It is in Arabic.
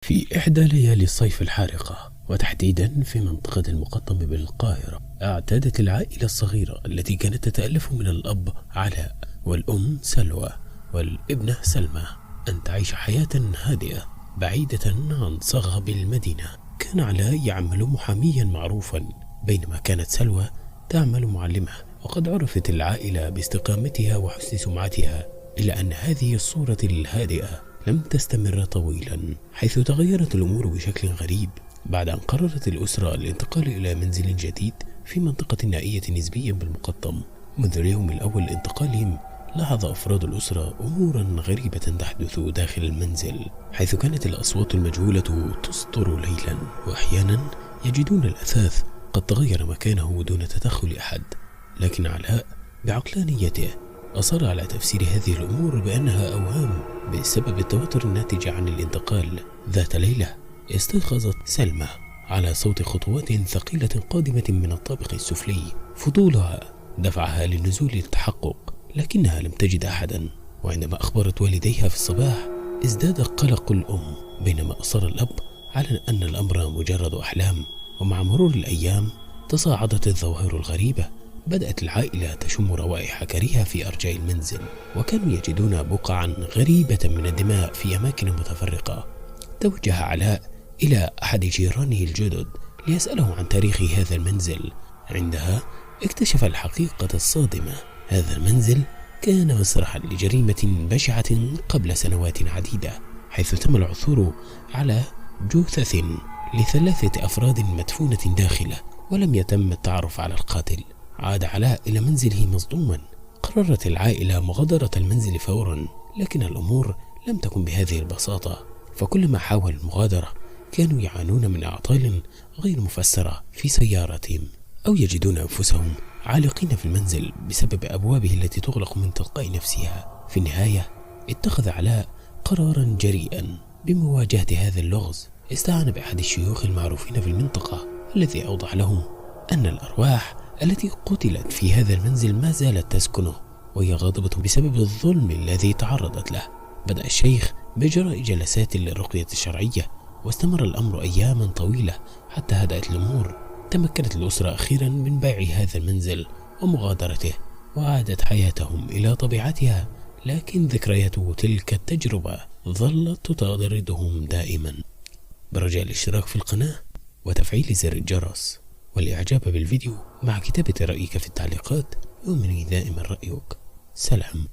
في إحدى ليالي الصيف الحارقة، وتحديدا في منطقة المقطم بالقاهرة، اعتادت العائلة الصغيرة التي كانت تتألف من الأب علاء والأم سلوى والابنة سلمى أن تعيش حياة هادئة بعيدة عن صخب المدينة. كان علاء يعمل محاميا معروفا، بينما كانت سلوى تعمل معلمة. وقد عرفت العائلة باستقامتها وحسن سمعتها، إلا أن هذه الصورة الهادئة لم تستمر طويلا، حيث تغيرت الأمور بشكل غريب بعد أن قررت الأسرة الانتقال إلى منزل جديد في منطقة نائية نسبيا بالمقطم. منذ اليوم الأول لانتقالهم لاحظ أفراد الأسرة أمورا غريبة تحدث داخل المنزل، حيث كانت الأصوات المجهولة تسطر ليلا، وأحيانا يجدون الأثاث قد تغير مكانه دون تدخل أحد. لكن علاء بعقلانيته أصر على تفسير هذه الأمور بأنها أوهام بسبب التوتر الناتج عن الانتقال. ذات ليلة استيقظت سلمى على صوت خطوات ثقيلة قادمة من الطابق السفلي. فضولها دفعها للنزول للتحقق، لكنها لم تجد أحدا. وعندما أخبرت والديها في الصباح ازداد قلق الأم، بينما أصر الأب على أن الأمر مجرد أحلام. ومع مرور الأيام تصاعدت الظواهر الغريبة. بدأت العائلة تشم روائح كريهة في أرجاء المنزل، وكانوا يجدون بقعا غريبة من الدماء في أماكن متفرقة. توجه علاء إلى أحد جيرانه الجدد ليسأله عن تاريخ هذا المنزل. عندها اكتشف الحقيقة الصادمة: هذا المنزل كان مسرحا لجريمة بشعة قبل سنوات عديدة، حيث تم العثور على جثث ل3 أفراد مدفونة داخله، ولم يتم التعرف على القاتل. عاد علاء إلى منزله مصدوما. قررت العائلة مغادرة المنزل فورا، لكن الأمور لم تكن بهذه البساطة، فكلما حاولوا المغادرة كانوا يعانون من أعطال غير مفسرة في سيارتهم، أو يجدون أنفسهم عالقين في المنزل بسبب أبوابه التي تغلق من تلقاء نفسها. في النهاية اتخذ علاء قرارا جريئا بمواجهة هذا اللغز. استعان بأحد الشيوخ المعروفين في المنطقة، الذي أوضح لهم أن الأرواح التي قتلت في هذا المنزل ما زالت تسكنه، وهي غاضبة بسبب الظلم الذي تعرضت له. بدأ الشيخ بإجراء جلسات للرقية الشرعية، واستمر الأمر أياما طويلة حتى هدأت الأمور. تمكنت الأسرة أخيرا من بيع هذا المنزل ومغادرته، وعادت حياتهم إلى طبيعتها. لكن ذكريات تلك التجربة ظلت تطاردهم دائما. برجاء الاشتراك في القناة وتفعيل زر الجرس والإعجاب بالفيديو، مع كتابة رأيك في التعليقات. يؤمنني دائما رأيك. سلام.